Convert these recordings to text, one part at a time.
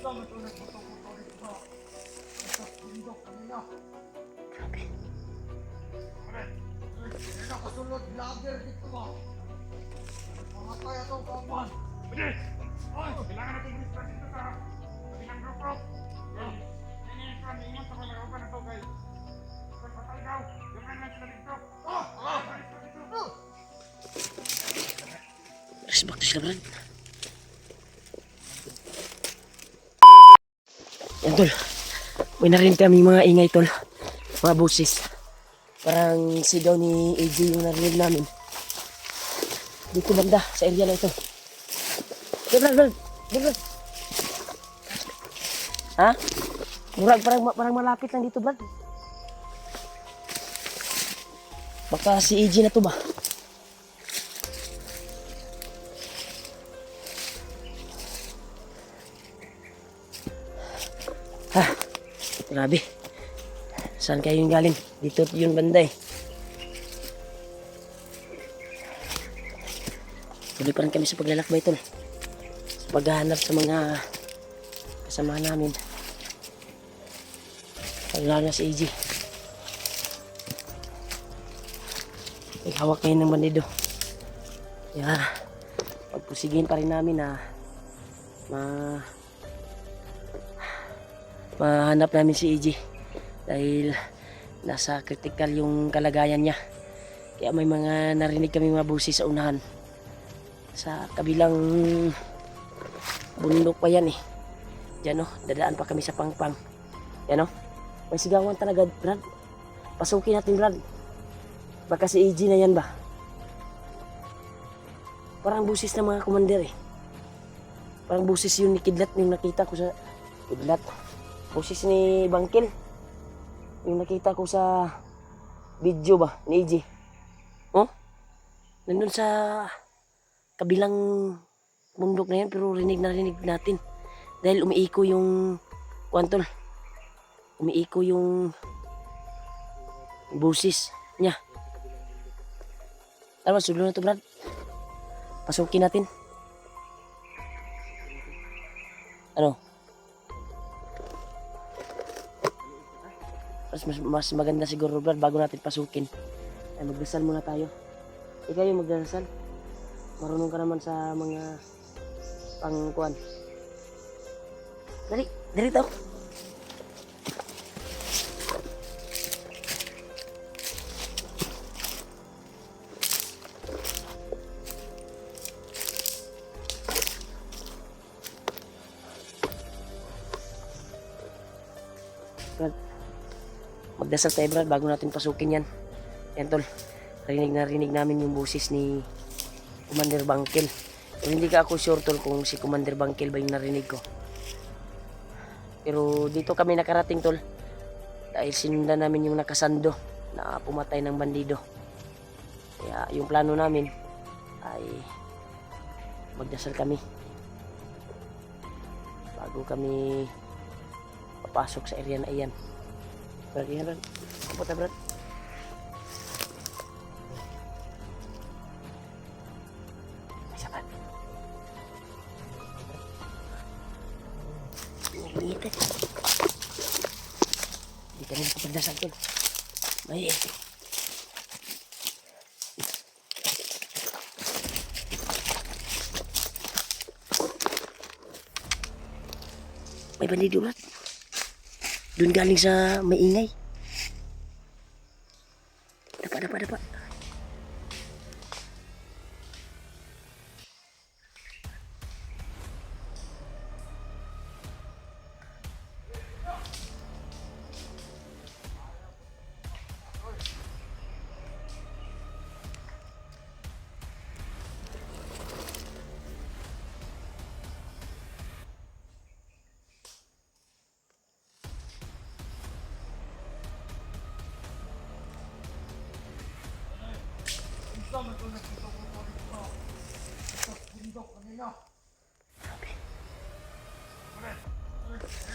Grabe. Nakasulod vlogger dito ba? Mamatay atong kaman. Pwede! Ay! Kailangan natin i-restart dito sa kabilang grupo. Ingat ako lang ba na ito guys? Patay daw! Yung lang sila dito. Respect sila, Brad. Yan, tol. May narinig kami mga ingay, tol. Mga busis. Parang sigaw ni AJ yung narinig namin. Dito banda, sa area na ito. Okay, Brad. Ha? Murag, parang malapit lang dito, Brad. Baka si AJ na to ba? Ha? Grabe. Saan kayo yung galing? Dito yun banda eh. Tuloy pa rin kami sa paglalakbay, tol. Sa paghahanap sa mga kasama namin. Lalo na si AJ. May hawak ngayon ng bandido. Kaya pagpusigin pa rin namin na mahanap namin si AJ. Dahil nasa critical yung kalagayan niya. Kaya may mga narinig kami mga busis sa unahan. Sa kabilang bundok pa yan eh. Diyan oh, dadaan pa kami sa pangpang. Yan oh, may sigawan talaga, Brad. Pasukin natin, Brad. Baka si AJ na yan ba? Parang busis ng mga commander eh. Parang busis yung ni Kidlat yung nakita ko sa Kidlat. Busis ni Bangkil. Yung nakita ko sa video ba ni AJ. Oh? Nandun sa kabilang bundok na yan pero rinig na rinig natin. Dahil umiiko yung kwantol. Umiiko yung busis niya. Tara, sulo na to, Brad. Pasukin natin. Ano? Mas maganda siguro, Brad, bago natin pasukin. Ay, magdasal muna tayo. Ikaw yung magdasal. Marunong ka naman sa mga pangkuan. Dali tao. Brad, magdasal tayo, Brad, bago natin pasukin yan. Yan, tol. Rinig namin yung busis ni Commander Bangkil. Pero hindi ka ako sure, tol, kung si Commander Bangkil ba yung narinig ko. Pero dito kami nakarating, tol. Dahil sinundan namin yung nakasando na pumatay ng bandido. Kaya yung plano namin ay magdasal kami bago kami papasok sa area na iyan. Brad, yan, Brad. Kaputa, Brad. May sapat. Init. Hindi kami nakapagdasal, tol. May bandido, Brad. Doon galing sa may ingay. Dapa.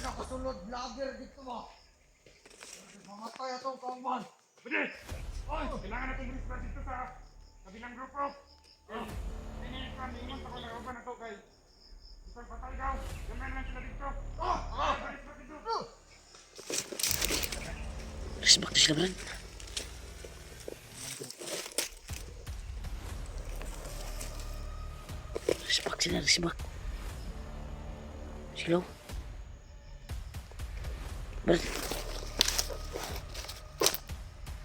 Nakasulod vlogger dito ba? Mamatay atong kaman. Pwede! Ay! Kailangan natin i-restart dito sa kabilang grupo. Ingat ako lang ba na ito guys? Patay daw! Gamay lang sila dito! Alis ba dito? Resbak to sila, Brad. Resbak sila, resbak. Silo. Brad.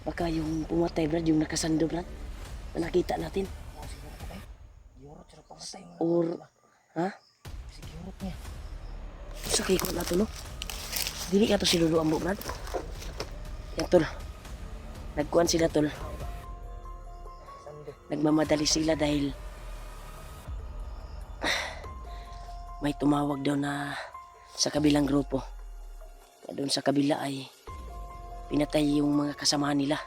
Baka yung pumatay, Brad, yung nakasando, Brad. Na nakita natin. Yorot sila pamatay nga. Or, ha? Sige, yorot niya. Sa kikot na to, no? Dili ka to si Lulu Ambo, Brad. Yan, tol. Nagkuhan sila, tol. Sando. Nagmamadali sila dahil may tumawag daw na sa kabilang grupo. Doon sa kabila ay pinatay yung mga kasamahan nila.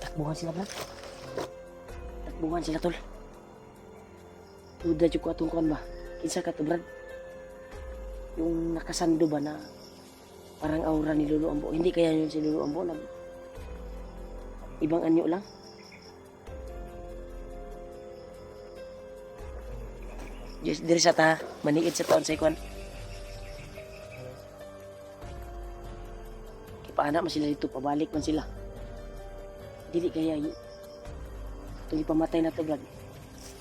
Takbuhan sila, Brad. Takbuhan sila, tol. Duda dyan ko atong kuhan ba? Kinsa ka to, Brad? Yung nakasando ba na parang aura ni Lulu Ambo. Hindi kaya yun si Lulu Ambo na ibang anyo lang. Diyos diri sa ta, maniid sa taon sa ikwan. Kipaana man sila dito, pabalik man sila. Dili kaya itong ipamatay na to, Brad.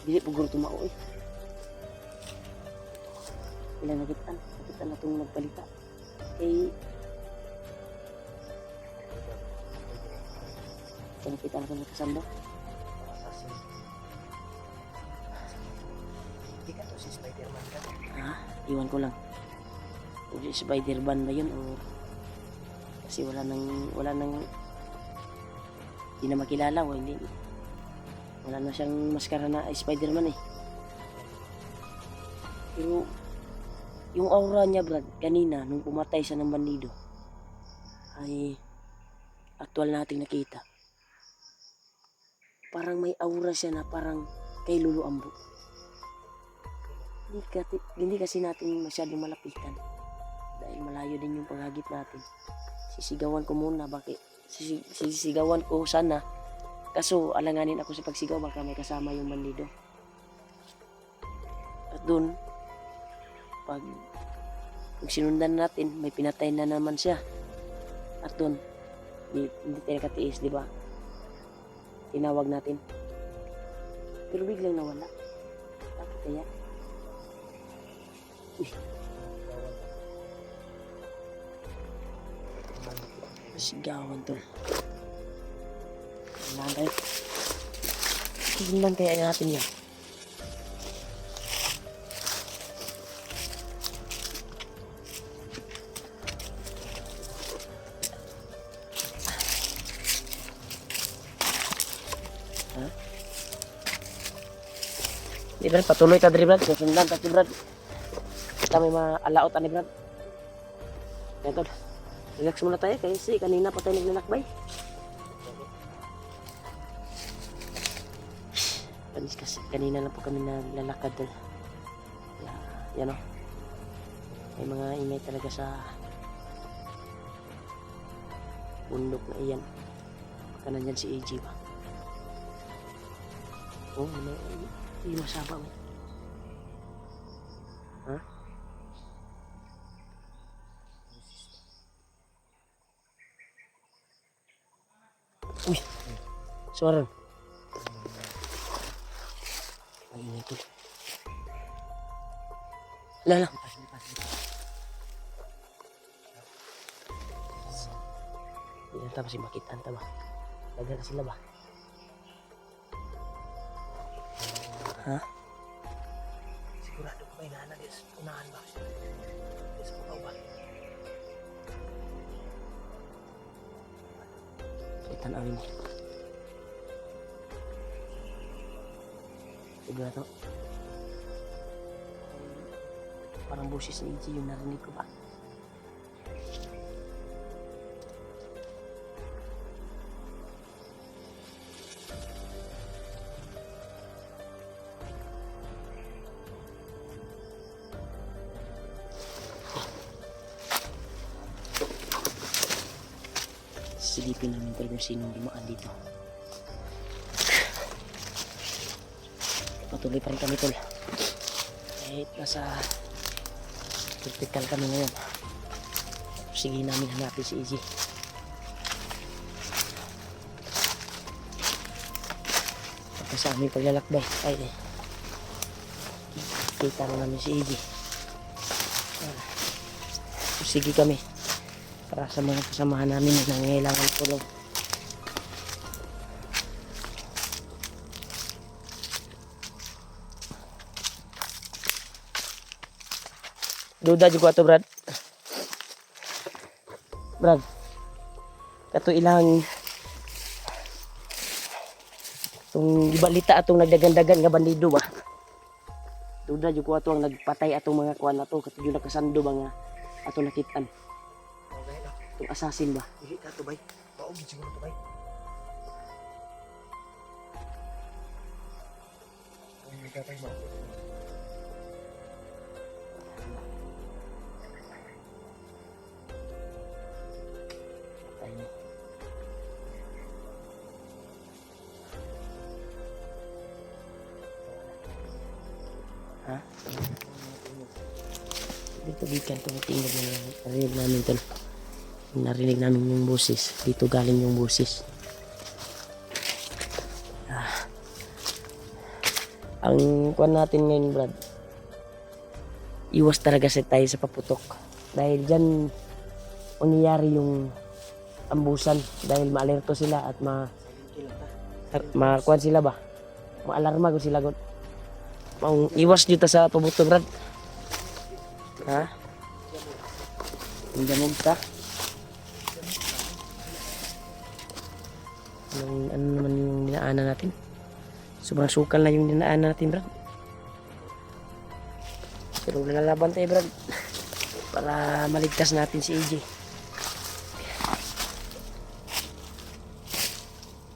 Dili po guro tumao eh. Ilan nakitaan na itong nagpalita. Eh, nakita na itong nakasando. Assassin. Hindi ka to si Spider-Man ka. Ha? Iwan ko lang. Kung si Spider-Man ba yun o kasi wala nang hindi na makilala o hindi. Wala na siyang maskara na Spider-Man eh. Pero yung aura niya, Brad, kanina nung pumatay siya ng bandido ay aktual nating nakita. Parang may aura siya na parang kay Lulu Ambo. Hindi kasi natin masyadong malapitan dahil malayo din yung paghagip natin. Sisigawan ko muna, bakit? Sisigawan ko sana, kaso alanganin ako sa pagsigaw, baka may kasama yung bandido. At dun, pag sinundan natin, may pinatay na naman siya. At dun, hindi tayo nakatiis, di ba? Tinawag natin. Pero biglang nawala. Bakit kaya? Uy. Sigawan to. Kailangan tayo. Tingnan kaya natin yan. Ha? Di Brad, patuloy ka diri Brad. Susundan ka Brad. Kita may maalaot ani Brad. Yan tol. Relax muna tayo kasi kanina pa tayo naglalakbay. Kasi kanina lang po kami naglalakad tol. Yan o. May mga ingay talaga sa bundok na iyan. Baka nandyan si AJ ba? Oh, may masaba mo. Ha? Uy! Suara. Ay, ingay tol. Lala. Hindi na tapos makitaan ta ba? Laga na sila ba? Ha? Sigurado ko ba inahan na Diyos? Unahan ba? Diyos mo ba? Tanawin mo. Sigurado. Parang boses ni EJ yung narinig ko ba? Silipin namin tol kung sinong dumaan dito. Patuloy pa rin kami tol. Kahit nasa critical kami ngayon. Sige namin hanapin si EJ. Pagka sa aming paglalakbay ay kita na namin si EJ. Sige kami para sa mga kasamahan namin na nangailangan tulong. Duda juga to Brad. Brad. Kato ilang itong ibalita atong nagdagan-dagan nga bandido ba. Duda juga ato ang nagpatay atong mga kuan ato kato yung nakasando ba nga ato nakitaan. Okay na. Itong assassin ba. Dili ka to bay. Paog siguro to bay. Ang nagkatay mo. Ayun. Ha? Dito gikan tumitingog na narinig namin tol. Narinig namin yung boses. Dito galing yung boses. Ang kuan natin ngayon Brad. Iwas talaga tayo sa paputok. Dahil dyan mangyayari yung ambusan. Dahil maalerto sila at kuan sila ba? Maalarma ko sila. Iwas dito sa pabutok Brad. Ha? Hindi mo ta? Ano naman yung dinaanan natin? Sobrang sukal na yung dinaanan natin, Brad. Pero nalalaban tayo, Brad. Para maligtas natin si AJ.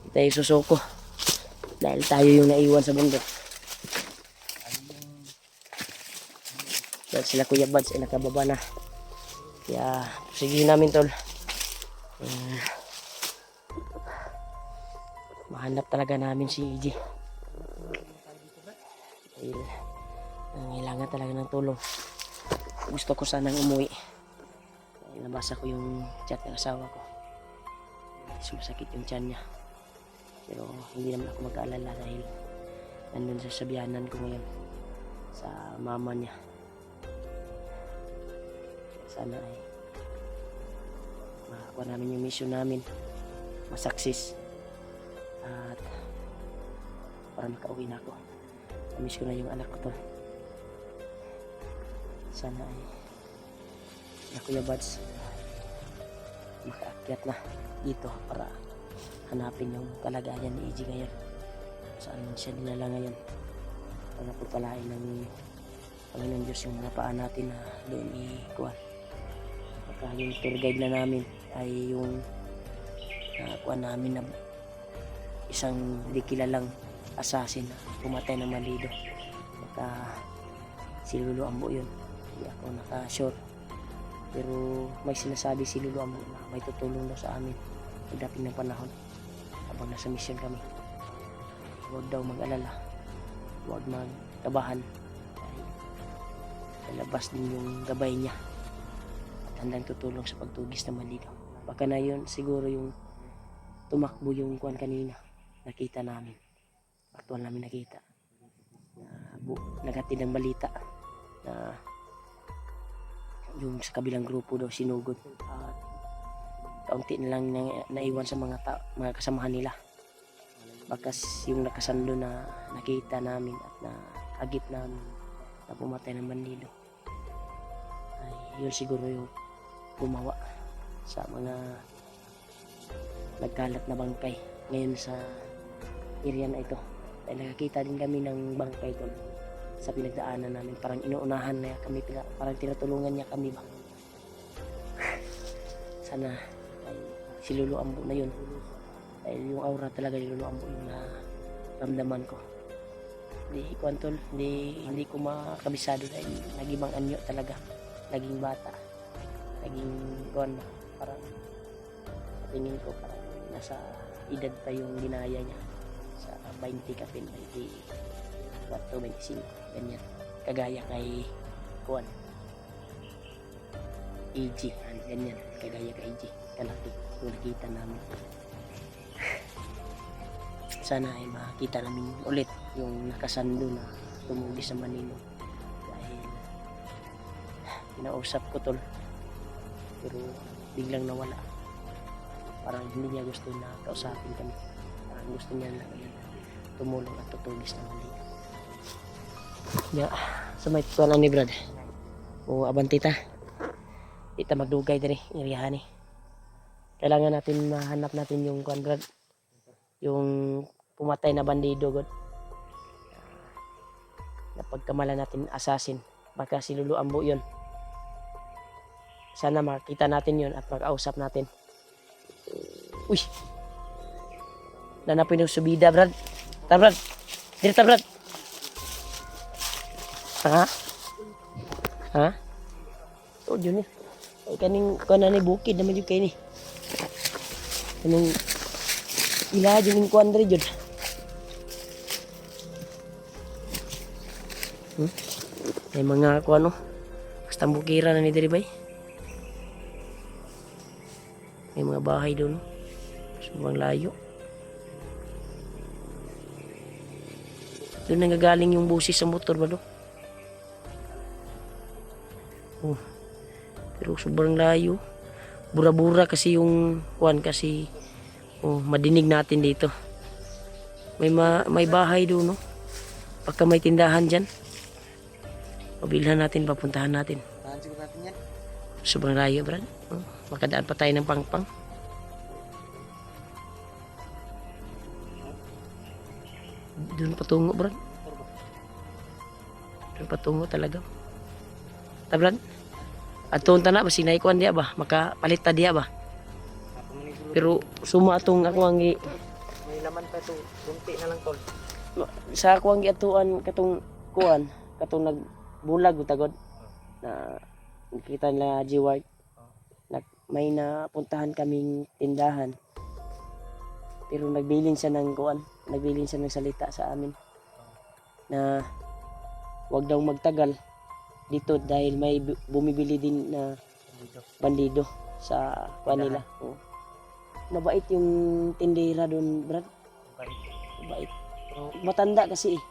Hindi tayo susuko. Dahil tayo yung naiwan sa bundok. Dahil sila Kuya Bads ay nakababa na. Kaya, sige namin, tol. Mahanap talaga namin si EJ. Dahil nangailangan talaga ng tulong. Gusto ko sanang umuwi. Dahil nabasa ko yung chat ng asawa ko. Sumasakit yung tiyan niya. Pero hindi naman ako mag-aalala dahil nandun sa sabihanan ko ngayon sa mama niya. Sana ay makakuha namin yung mission namin, masaksis, at para makauwi na ako. Miss ko na yung anak ko to. Sana ay na Kuya Bads makaakyat na dito para hanapin yung kalagayan ni EJ ngayon. Saan man siya dinala ngayon para pagpalain ng Panginoon Diyos yung mga paa natin na doon ikuha. Yung tour guide na namin ay yung nakuha namin na isang di kilalang assassin na pumatay ng Malido. Si Lulu Ambo yun. Hindi ako naka-sure. Pero may sinasabi si Lulu Ambo na may tutulong daw sa amin pagdating ng panahon habang nasa mission kami. Huwag daw mag-alala. Huwag magkabahan. Lalabas din yung gabay niya. Handang tutulong sa pagtugis ng Malido. Baka na yun siguro yung tumakbo yung kuwan kanina. Nakita namin. Aktual namin nakita. Naghatid ng balita na yung sa kabilang grupo daw sinugod. At kaunti na lang naiwan sa mga kasamahan nila. Bakas yung nakasando na nakita namin at naagip namin na pumatay ng bandido. Ay, yun siguro yung gumawa sa mga nagkalat na bangkay ngayon sa area na ito. Dahil nakakita din kami ng bangkay doon sa pinagdaanan namin. Parang inuunahan na kami, parang tinutulungan niya kami ba. Sana ay si Lulu Ambo na yun. Dahil yung aura talaga ni Lulu Ambo yung naramdaman ko. Hindi ko makabisado dahil nagibang anyo talaga. Naging bata. Naging kuwan, parang tingin ko parang nasa edad pa yung ginaya niya. Sa 20 ka pin, 24, 25, ganyan. Kagaya kay Kuan. AG, ganyan. Kagaya kay AG. Kalaki kung nakita namin. Sana ay makita namin ulit yung nakasando na tumugi sa Manino. Dahil kinausap ko tol. Pero biglang nawala. Parang hindi niya gusto na kausapin kami. Parang gusto niya lang tumulong at tutugis ng Manino. Ya, sa may tuwan ni Brad. O abanti ta. Di ta magdugay diri, iriyahan eh. Kailangan natin mahanap natin yung kuan Brad. Yung pumatay na bandido god. Napagkamalan natin assassin. Baka si Lulu Ambo yun. Sana makita natin yun at mag-ausap natin. Uy! Nanapin yung subida, Brad. Ta, Brad. Dito, Brad. Ha? Ha? Oh, yun eh. Ay, kaning kuan ni bukid naman yung kayo ni. Kaning ila yung kuan rin yun. May mga kuan no. Basta bukira na ni diri bay. May mga bahay doon. Sobrang layo. Doon nanggagaling yung busis sa motor ba do? Oh. Pero sobrang layo. Bura-bura kasi yung kuan kasi madinig natin dito. May bahay doon no. Pagka may tindahan diyan. Pabilhan natin, papuntahan natin. Siguro natin yan. Sobrang layo, Brad. Makadaan pa tayo ng pangpang. Doon patungo, Brad. Doon patungo talaga. Ta, Brad. At tuon na ba, sinaikuan diya ba? Makapalit ta diya ba? Pero suma atong ako ang May laman pa ito. Kunti na lang tol. sa ako ang giatuan katong kuan, katong nagbulag utagod na nakita na G-Ward. May napuntahan kaming tindahan. Pero nagbilin siya ng kuan, nagbilin siya ng salita sa amin na wag daw magtagal dito dahil may bumibili din na bandido sa kuan nila. Mabait yung tindera doon, Brad. Mabait. Matanda kasi eh.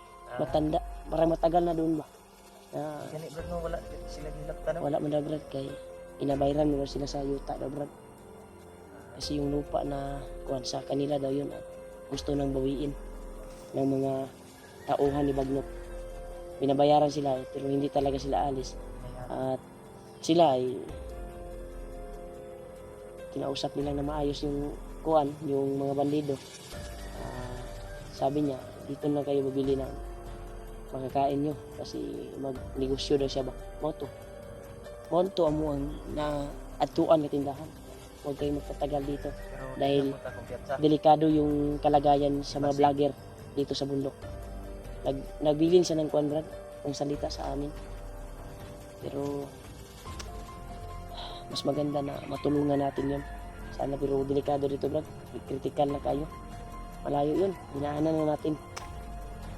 Matanda. Parang matagal na doon ba? Gani Brad no, wala sila gilaptan. Wala man daw, Brad, kay inabayran mo daw sila sa yuta daw, Brad. Kasi yung lupa na kuan sa kanila daw yun at gusto nang bawiin ng mga tauhan ni Bagnok. Binabayaran sila pero hindi talaga sila alis. At sila ay kinausap nila na maayos yung kuan, yung mga bandido. Sabi niya, dito na kayo mabili ng makakain nyo kasi magnegosyo daw siya ba. Monto amo ang na atuan na tindahan. Huwag kayo magtatagal dito dahil delikado yung kalagayan sa mga vlogger dito sa bundok. Nagbilin siya ng kuan, Brad, ng salita sa amin. Pero mas maganda na matulungan natin yun. Sana, pero delikado dito, Brad. Critical na kayo. Malayo yun. Dinaanan na natin.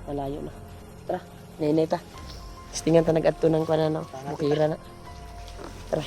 Malayo na. Tara, nenay ta. Tingan ta nag-adto ng kuan na, bukira na. Tara.